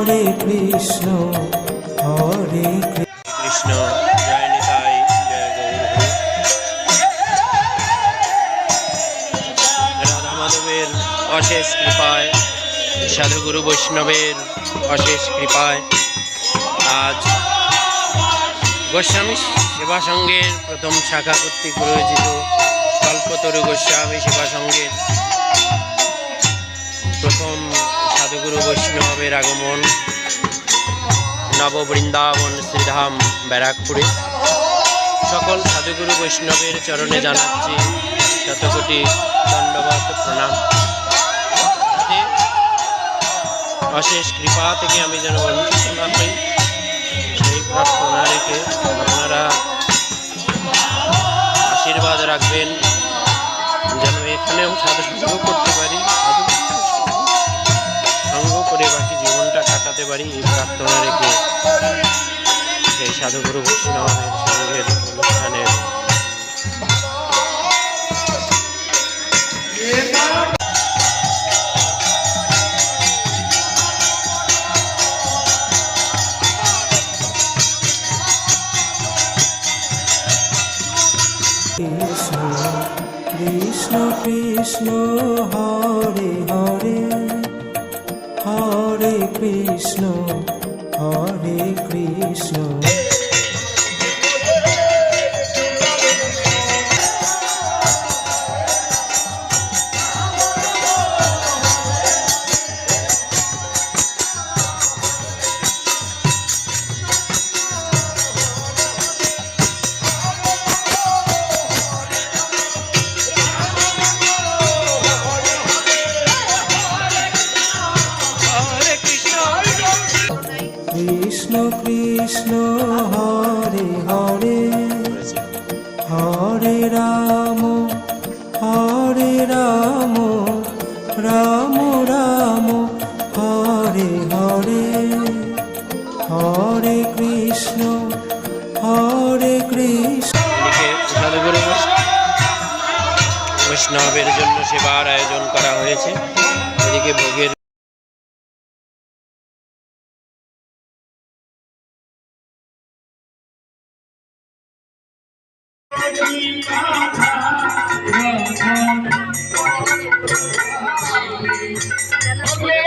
হরে কৃষ্ণ হরে কৃষ্ণ। জয় নিতাই, জয় গৌর। রাধা মাধবের অশেষ কৃপায়, সাধুগুরু বৈষ্ণবের অশেষ কৃপায় আজ গোস্বামী সেবা সংঘের প্রথম শাখা কর্তৃক প্রয়োজিত কল্পতরু গোস্বামী সেবা সংঘের প্রথম সাধুগুরু বৈষ্ণবের আগমন নববৃন্দাবন শ্রীধাম ব্যারাকপুরে। সকল সাধুগুরু বৈষ্ণবের চরণে জানাচ্ছি শতকোটি দণ্ডবত প্রণাম। অশেষ কৃপা থেকে আমি যেন বঞ্চিত না হই, সেই প্রার্থনা রেখে আপনারা আশীর্বাদ রাখবেন যেন এখানেও সাধু সঙ্গ করতে পারি, সঙ্গ করে বাকি জীবনটা কাটাতে পারি, এই প্রার্থনা রেখে সেই সাধুগুরু বৈষ্ণবের সঙ্গের অনুষ্ঠানের কৃষ্ণ কৃষ্ণ কৃষ্ণ হরে হরে হরে কৃষ্ণ হরে কৃষ্ণ। কৃষ্ণ কৃষ্ণ হরে হরে হরে রাম রাম রাম হরে হরে হরে কৃষ্ণ হরে কৃষ্ণ। সাধুগুরু বৈষ্ণবের জন্য সেবার আয়োজন করা হয়েছে। এদিকে ভোগের चलो